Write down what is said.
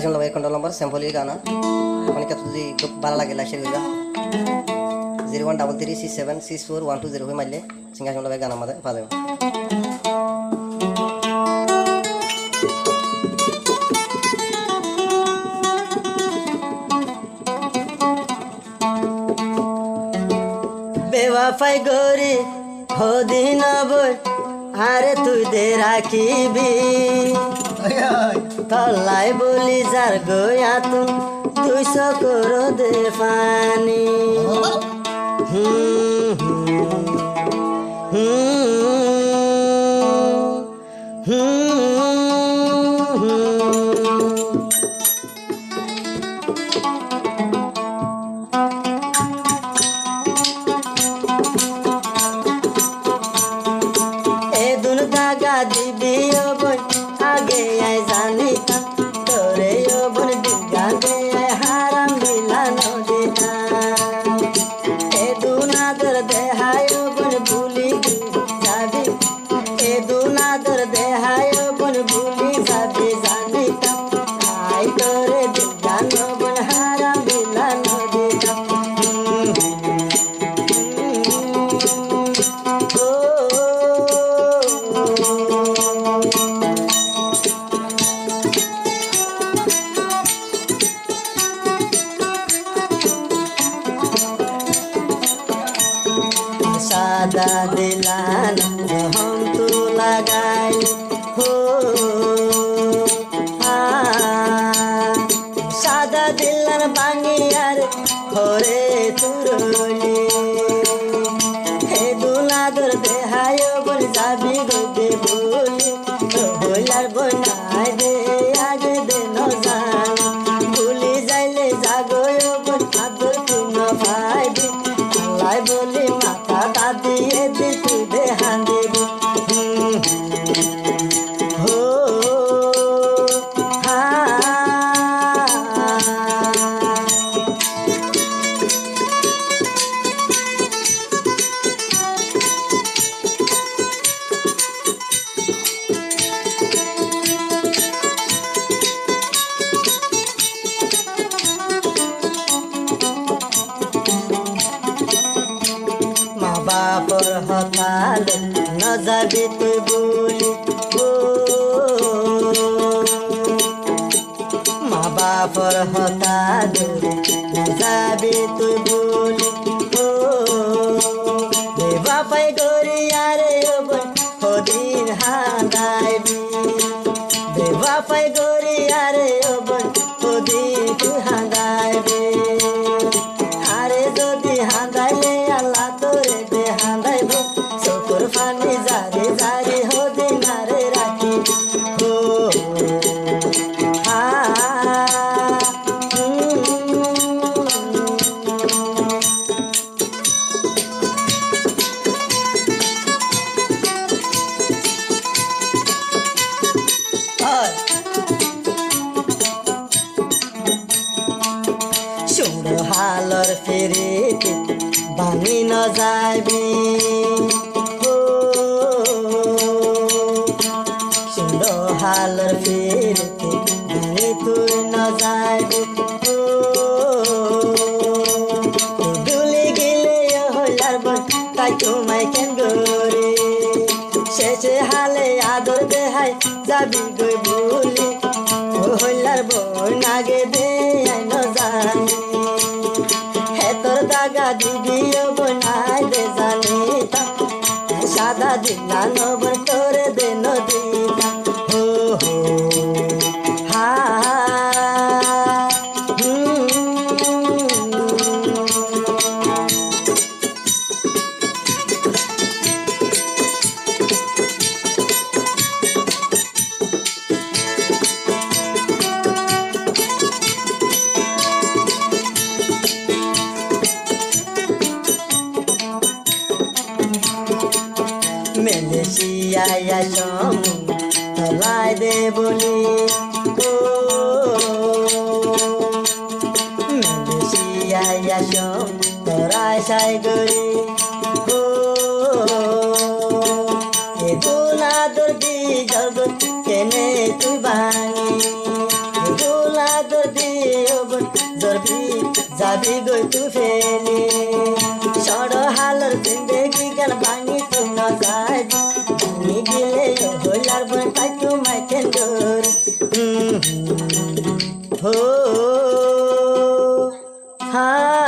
सिंगासन लगे control number sample ये गाना मन क्या तुझे बाला लगे लाइक शेयर करेगा 0133676412 हुए मारले सिंगासन लगे गाना मत पाले बेवाफाई गोरी हो दिन बोल आरे तुई दे राखिबी तलाई बोली जार गया तुई सकरो दे पानी दीदी बोल आगे आए जाने का तोरे यो बोल डिगा दे हारम मिला नो देता ए दूना दर दे हायो बोल भूली जाबी ए दूना दर दे हायो बोल भूली जाबी जाने का आई तोरे डिगा नो बोल हारम मिला नो देता सादा दिलाना हम तू लगाई हो सादा दिलाना बांगी यार होरे तुरली हे दूना दर दे हायो बोल जाबी गोदे बोली बोलार बनाई दे आगे दे न जान भूली जाइले जागो बोल आदर तुम भाई दे लाई बोली माता दादी ये दिल तुझे हांदे हो बापर हताल न जाबी तुई बोली माँ बापर हताल न जाबी तुई बोली बेवाफाई गोरी यारे हो दिन हांदाइबी बेवाफाई गोरी यारे हो दिन तू हांदाइबी आरे जदि हांदाइले अल्लाह तोरे दे हांदाइबो चोखर पानी जारी जारी हो दिनारे राखी हो सुनो हालर फेरि बानी न जाबी सुनो हालर फेरि बानी तुई न जाबी डुली गिले हलार बन ताई तुम्हाई केन गोरी शेषे हाले आदर देहाय जाबी गई भूली हलार बन आगे दे न जानी है तोर दागा दीदी बनाए दे जानी सादा दिला नबर तोरे दे न दीदा हो Malaysia ya jamu talai de boli Malaysia ya jamu tarai sai gori itu nadur di jalgut kene tu bani itu ধরবি যাবি গই তু ফেলে সড় হালর জিন্দেগি গান ভাঙি তু ন যাবি ভাঙি গেলে হইলার বই পাই তু মাই কেন্দর হো হা